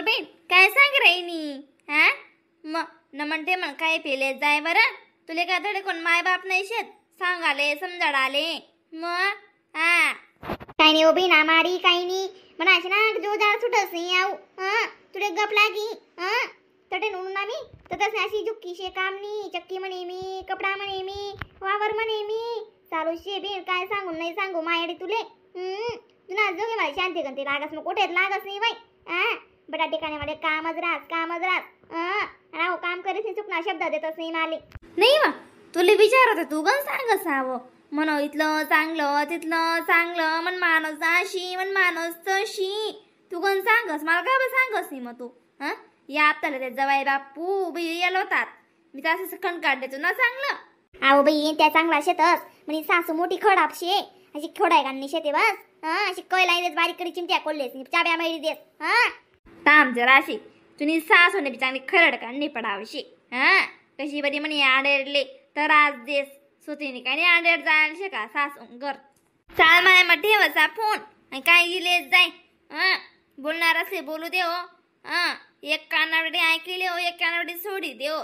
बेन काय सांग राहिनी हा मग न म्हणते मग काय पेले जाय बरं तुले काय थोडे कोण माय बाप नाही शेत सांगाले समजाडाले मग हा काही नाही उभी ना मारी काही नाही म्हणायचे ना जो जार सुटस नाही आऊ तुले गप लागी तटे नून ना मी तसं अशी जुक्की शे कामनी चक्की म्हणे मी कपडा म्हणे मी वावर म्हणे मी चालू शे बेन काय सांगून नाही सांगू मायाडी तुले तुला जोगे मला शांती करते लागस मग कुठे लागस नाही बाई बटा ठिकाणी मध्ये कामच राहत राहू काम करीत नाही चुकणार शब्द देतच नाही माले नाही मग तुला विचारत तू गण सांगस सावं म्हणो इथलं चांगलं तिथलं चांगलं मन माणूस अशी मन माणूस तशी तू गण सांगस मला काय बा सांगस नाही मग तू या आपल्याला ते जवाई बापू बी येलो होतात मी तर असं खंड काढ देतो ना चांगलं आहो बाई त्या चांगला शेतस म्हणजे सासू मोठी खडापशे अशी खोडाय गाणी शेते बस अशी कैला देत बारीकडे चिमट्या कोल्लेस चाब्या मैरी देस तामच्या राशी तुनी सासूने बी चांगली खरड काढणी पडावशी कशी बरी म्हणे आडेरले तर आज देस सुतीने काय नाही आडेर जायला शेका सासू घर चाल माया मग ठेवसा फोन आणि काय गेलेच जाय बोलणार असे बोलू दे हो एक कानावडी ऐकले हो एक कानावडी सोडी दे हो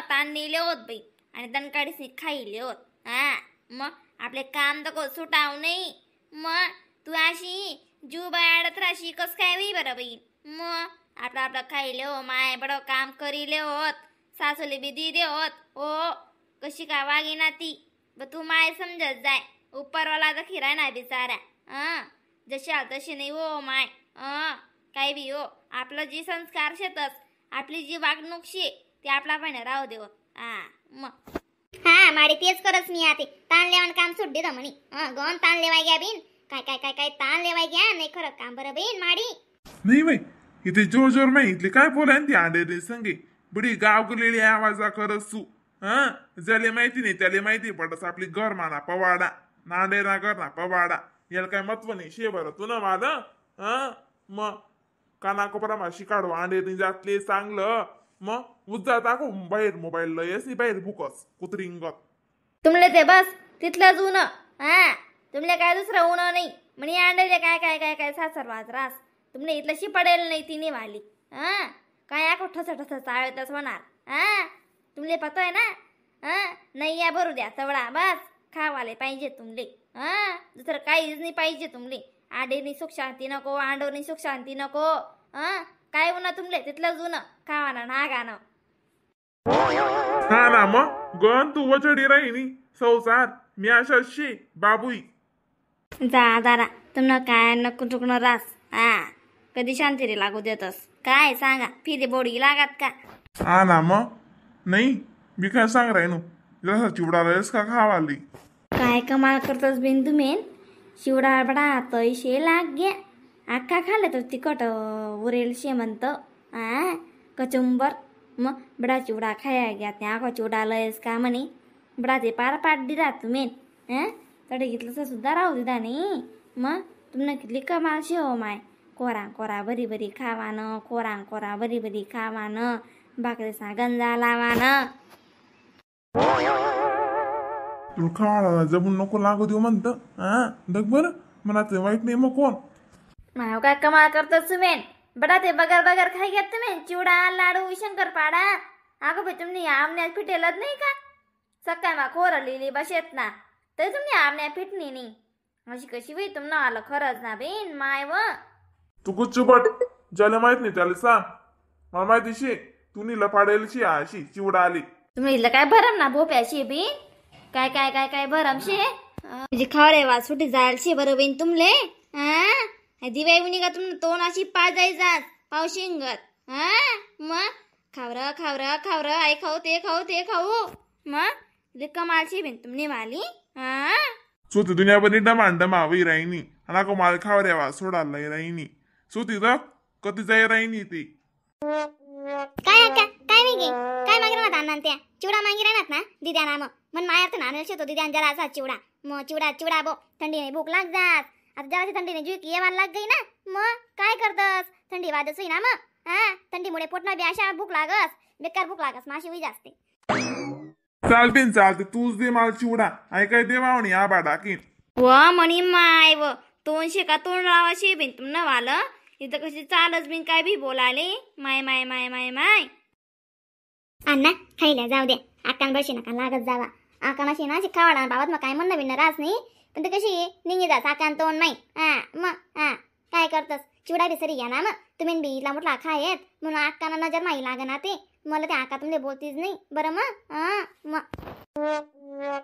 ताण नेले होत बाई आणि दणकाडीस खाईले होत मग आपले काम तर सुटाव नाही मग तू अशी जीव बाळत राशी कस काय बाई बरं बाई मग आपलं खाईले हो माय बडं काम करीले होत सासूले बी दी दे होत ओ कशी का वागी ना ती तू माय समजत जाय उपरवाला तर खिराय ना बिचारा जशी आल तशी नाही हो माय काय बी हो आपलं जी संस्कार शेतच आपली जी वागणूक शे ती आपला पण राहू दे मग माडी तेच करस मी आते ताण लेवान काम सुट दे म्हणी गण ताण लेवाय घ्या बिन काय काय काय काय ताण लेवाय घ्या नाही खरं काम बरं बिन माडी नाही बाई इथे जोर जोर नाही इथली काय बोला ती आंडे संगे बडी गाव गेलेली आवाजा करस तू ज्याला माहिती नाही त्याला माहिती पडस आपली घर माना पवाडा नांदेरा घर ना पवाडा याला काय महत्व नाही शे बरं तू ना माझं मग काना कोपरा माशी काढू आंडे जातले चांगलं मग उज्जा टाकू बाहेर मोबाईल लयस बाहेर भुकस कुत्रिंगत तुमले ते बस तिथलंच ऊन तुमले काय दुसरं ऊन नाही म्हणे अंडले काय काय काय काय सासर वाजरास तुमने इथलं शिपडेल नाही तिने वाली काय आखो ठस ठस चाळतच होणार तुमले पतो आहे ना नाही या भरू द्या सवडा बस खावाले पाहिजे तुमले दुसरं काहीच नाही पाहिजे तुमले आडेनी सुख शांती नको आंडोनी सुख शांती नको काय उन्हा तुमले तिथलं जुनं खावाना ना गाणं हा ना मग गण तू वचडी राहिनी संसार मी अशा शे बाबुई जा दारा तुम्हाला काय नको चुकणं रास कधी शांती लागू देतस काय सांगा फिरे बोडी लागत का हा ना मग नाही मी काय सांग राहिनो जसा चिवडा रस का खावाली काय कमाल करतस बिन तुम्ही शिवडा बडा तैशे लाग गे अख्खा खाल्ले तर तिखट उरेल शे म्हणत कचुंबर मग बडा चिवडा खाया घ्या त्या आखो चिवडा लयस का म्हणे बडा ते पार पाड दिला तुम्ही तडे घेतलं सुद्धा राहू दिदा नाही मग तुम्ही कितली कमाल शे हो माय कोरा कोरा बरी बरी खावानं कोरा बरी बरी खावानं भाकरीसा गंजा लावानं तुला खावाला जमून नको लागू देऊ म्हणत बघ बरं मला ते वाईट नाही मग कोण माव काय कमाल करतो तुम्ही बडा ते बगर बगर खाई घेत तुम्ही चिवडा लाडू शंकरपाडा अगं भाई तुम्ही आमण्यात फिटेलच नाही का सकाळ मा खोर लिहिली बसेत ना तरी तुम्ही आमण्यात फिटणी नाही अशी कशी बाई तुम्हाला आलं खरंच ना बेन माय व तू गुच्चूपट ज्याला माहित नाही त्याला सांग मला माहिती शे तू नीला पाडेल शी अशी चिवडा आली तुम्ही इथलं काय भरम ना भोप्याशी बी काय काय काय काय भरम शे म्हणजे खावरे वा सुटी जायला शे बरं बेन तुमले दिवाई उनी का तुम तोंडाशी पाजाय जात पावशिंगत मग खावर आई खाऊ ते खाऊ मग कमालशी बेन तुमने माली सोती दुनिया बनी डमान डमावी राहिनी आणि को माल खावर यावा सोडायला राहिनी सोती तर कधी जाय राहिनी ती काय वेगे काय मागे राहत अण्णा त्या चिवडा मागे राहणार ना दिद्या ना मन माया तर नाणेल शेतो दिद्या जरा असा चिवडा मग चिवडा बो थंडीने भूक लाग जात आता जराशी थंडीने जुई येवायला लाग गई ना मग काय करतस थंडी वाजत ना मग थंडीमुळे पोटना बी अशा भूक लागस बेकार भूक लागस माशी होई जास्ते चालते तूच दे मला चिवडा ऐकाय दे मावणी आबा डाकीन व मणी माय व तोंड शेका तोंड रावा शेबीन तुमनं वालं इथं कशी चालच बिन काय बी बोलाले माय माय माय माय माय. अण्णा खायला जाऊ द्या. आकान बशी नका लागत जावा. आकान अशी ना खावाडा बाबत मग काय म्हणणं बिन्न रास नाही. पण ते कशी निघी जास आकान तोंड नाही. काय करतस चिवडा बी सरी घ्या ना. मग तुम्ही बी इथला म्हटला खायेत म्हणून आकाना नजर नाही लागना ते. मला ते आका तुमले बोलतीच नाही बरं. मग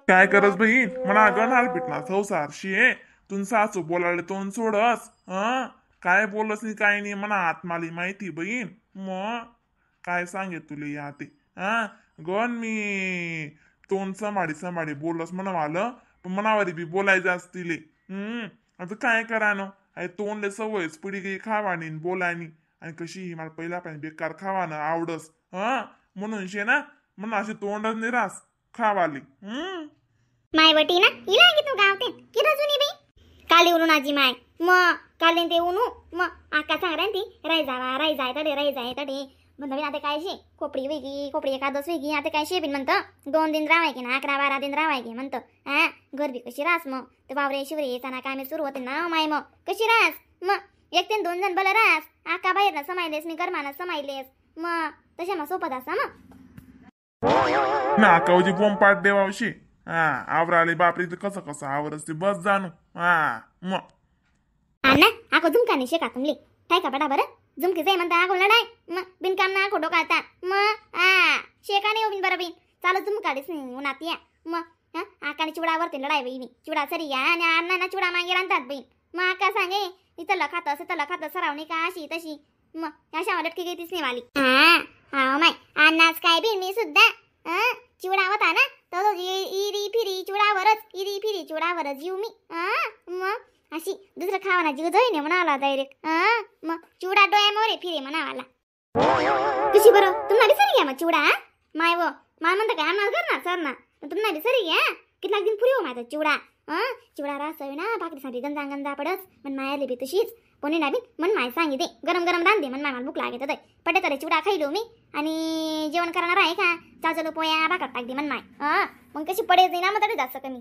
काय करस बहीण म्हणा गणाल पिटला संसारशी आहे. तुम सासू बोलाले तोंड सोडस. काय बोलस नाही काय नाही म्हणा आत्माली माहिती बहीण. मग काय सांगे तुले या ते गण मी तोंड समाडी बोलस म्हणा आलं. पण मनावारी बी बोलायचं असतील. आता काय करा न तोंडले सवयच पिढी गे खावानी बोलानी. आणि कशी ही मला पहिला पण बेकार खावानं आवडस. म्हणून शे ना म्हणून अशी तोंडच निरास खावाली. माय वटी ना इला की तू गावते की रजुनी बी काली उरून आजी माय. मग कालीन ते उनू मग आका सांग रे ती राई जाय तडे म्हणतो आता काय शे खोपडी एकादस वेगळी आता काय शे बिन म्हणतं 2 दिन रावाय की ना 11-12 दिन रावाय की म्हणतं. गरबी कशी रास मग ते वावरे शिवरे येताना कामे सुरू होते ना माय. मग कशी रास मग 1 ते 2 जण बल रास. आका बाहेर ना समायलेस मी गरमाना समायलेस. मग तशा मग सोपत असा मग ना कवजी बोंब पाठ देवावशी. आवराले बापरे ते कसं आवरस ते बस जाणू. मग अण्णा आको झुमकानी शेका तुमली काय का बडा बरं झुमकी जाय म्हणता आको लढाय. मग बिनकाम ना खोटो काढता. मग शेका नाही बिन बरं बिन चालू झुमकाडीच नाही उन्हात या. मग आकाने चिवडावरती लढाय बहिणी चिवडा सरी या आणि अण्णा चिवडा मागे रांधतात बहीण. मग आका सांगे इथं खातं सरावणी का अशी तशी. मग अशा लटकी घेतीच नाही वाली. माय अण्णाच काय बिन मी सुद्धा चिवडा होता ना तर इरी फिरी चिवडावरच येऊ मी. मग अशी दुसरं खावाना जीव जाईने म्हणाला डायरेक्ट. मग चिवडा डोळ्यामोरे फिरे म्हणावाला. कशी बरं तुम्हाला बी सरी घ्या मग चिवडा. माय म्हणतं काय आम्हाला करणार सर ना तुम्हाला बी सरी घ्या. कितना दिन पुरी हो माझा चिवडा. चिवडा रास ना भाकरीसाठी गंजा पडस. मन मायाले बी तशीच कोणी ना बी मन माय सांगितले गरम रांधे मन माय मला भूक लागत होते पटे तरी चिवडा खायलो मी. आणि जेवण करणार आहे का चाचलो पोया भाकर टाकते मन माय. मग कशी पडेच ना मग तरी जास्त कमी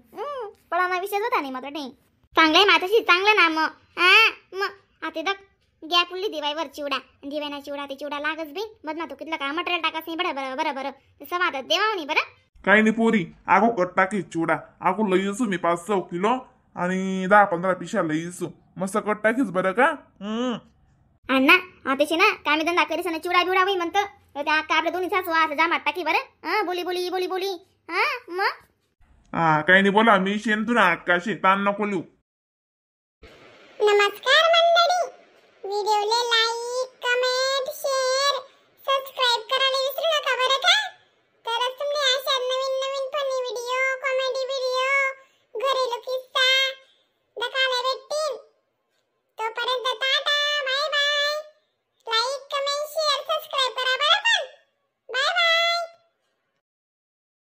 पडाना विषयच होता नाही मात्र नाही. चांगलं माताशी चांगलं ना. मग आता दक गॅ पुल्ली दिवायवर चिवडा दिवायना चिवडा ते चिवडा लागच बी बदना तू कितलं का मटेरियल टाकास नाही. बरं सवाद देवा नाही बरं. काही नाही पोरी आगो कट टाकी चिवडा आगो लई असू मी 5-6 किलो आणि 10-15 पिशा लई असू मस्त कट टाकीच बरं का. अण्णा आताशी ना कामी धंदा करीस ना चिवडा बिवडा होई म्हणतं त्या आपल्या दोन्ही सासू असं जामात टाकी बरं. बोली. मग काही नाही बोला मी शेण तुला काशी ताण नको लिहू. नमस्कार.